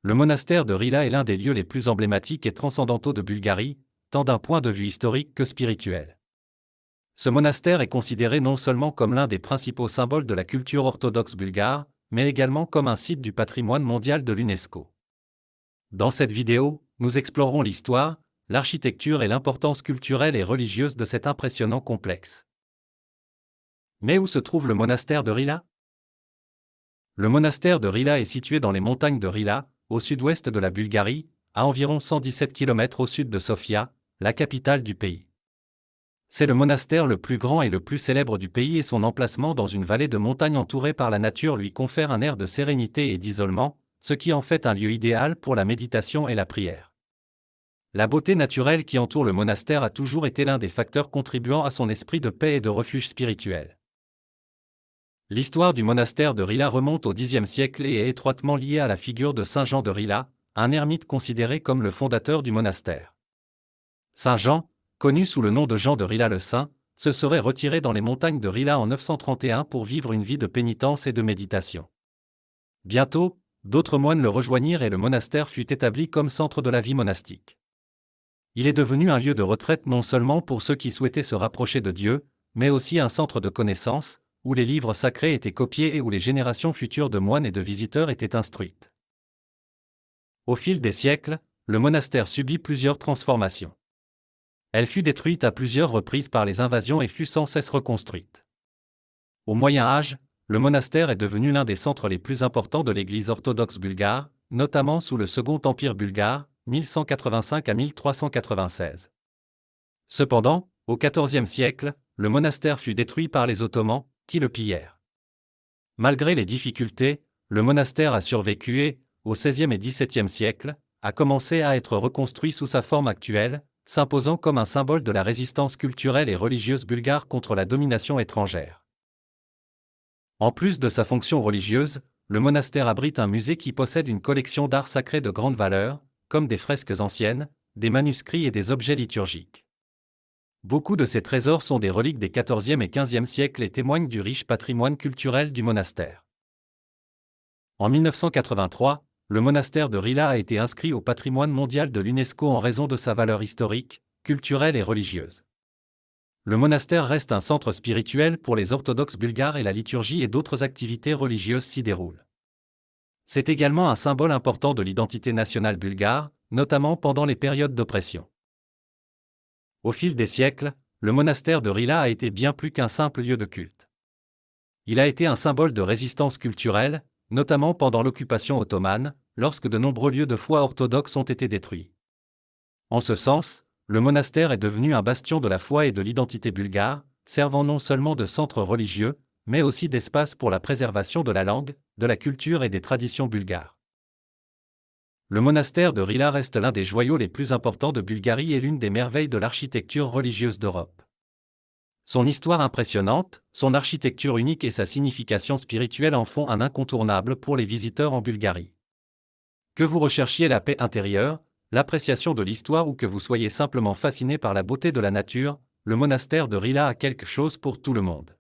Le monastère de Rila est l'un des lieux les plus emblématiques et transcendantaux de Bulgarie, tant d'un point de vue historique que spirituel. Ce monastère est considéré non seulement comme l'un des principaux symboles de la culture orthodoxe bulgare, mais également comme un site du patrimoine mondial de l'UNESCO. Dans cette vidéo, nous explorerons l'histoire, l'architecture et l'importance culturelle et religieuse de cet impressionnant complexe. Mais où se trouve le monastère de Rila? Le monastère de Rila est situé dans les montagnes de Rila, au sud-ouest de la Bulgarie, à environ 117 km au sud de Sofia, la capitale du pays. C'est le monastère le plus grand et le plus célèbre du pays et son emplacement dans une vallée de montagnes entourée par la nature lui confère un air de sérénité et d'isolement, ce qui en fait un lieu idéal pour la méditation et la prière. La beauté naturelle qui entoure le monastère a toujours été l'un des facteurs contribuant à son esprit de paix et de refuge spirituel. L'histoire du monastère de Rila remonte au Xe siècle et est étroitement liée à la figure de Saint Jean de Rila, un ermite considéré comme le fondateur du monastère. Saint Jean, connu sous le nom de Jean de Rila le Saint, se serait retiré dans les montagnes de Rila en 931 pour vivre une vie de pénitence et de méditation. Bientôt, d'autres moines le rejoignirent et le monastère fut établi comme centre de la vie monastique. Il est devenu un lieu de retraite non seulement pour ceux qui souhaitaient se rapprocher de Dieu, mais aussi un centre de connaissances, où les livres sacrés étaient copiés et où les générations futures de moines et de visiteurs étaient instruites. Au fil des siècles, le monastère subit plusieurs transformations. Elle fut détruite à plusieurs reprises par les invasions et fut sans cesse reconstruite. Au Moyen Âge, le monastère est devenu l'un des centres les plus importants de l'Église orthodoxe bulgare, notamment sous le Second Empire bulgare, 1185 à 1396. Cependant, au XIVe siècle, le monastère fut détruit par les Ottomans, qui le pillèrent. Malgré les difficultés, le monastère a survécu et, au XVIe et XVIIe siècle, a commencé à être reconstruit sous sa forme actuelle, s'imposant comme un symbole de la résistance culturelle et religieuse bulgare contre la domination étrangère. En plus de sa fonction religieuse, le monastère abrite un musée qui possède une collection d'art sacré de grande valeur, comme des fresques anciennes, des manuscrits et des objets liturgiques. Beaucoup de ces trésors sont des reliques des XIVe et XVe siècles et témoignent du riche patrimoine culturel du monastère. En 1983, le monastère de Rila a été inscrit au patrimoine mondial de l'UNESCO en raison de sa valeur historique, culturelle et religieuse. Le monastère reste un centre spirituel pour les orthodoxes bulgares et la liturgie et d'autres activités religieuses s'y déroulent. C'est également un symbole important de l'identité nationale bulgare, notamment pendant les périodes d'oppression. Au fil des siècles, le monastère de Rila a été bien plus qu'un simple lieu de culte. Il a été un symbole de résistance culturelle, notamment pendant l'occupation ottomane, lorsque de nombreux lieux de foi orthodoxes ont été détruits. En ce sens, le monastère est devenu un bastion de la foi et de l'identité bulgare, servant non seulement de centre religieux, mais aussi d'espace pour la préservation de la langue, de la culture et des traditions bulgares. Le monastère de Rila reste l'un des joyaux les plus importants de Bulgarie et l'une des merveilles de l'architecture religieuse d'Europe. Son histoire impressionnante, son architecture unique et sa signification spirituelle en font un incontournable pour les visiteurs en Bulgarie. Que vous recherchiez la paix intérieure, l'appréciation de l'histoire ou que vous soyez simplement fasciné par la beauté de la nature, le monastère de Rila a quelque chose pour tout le monde.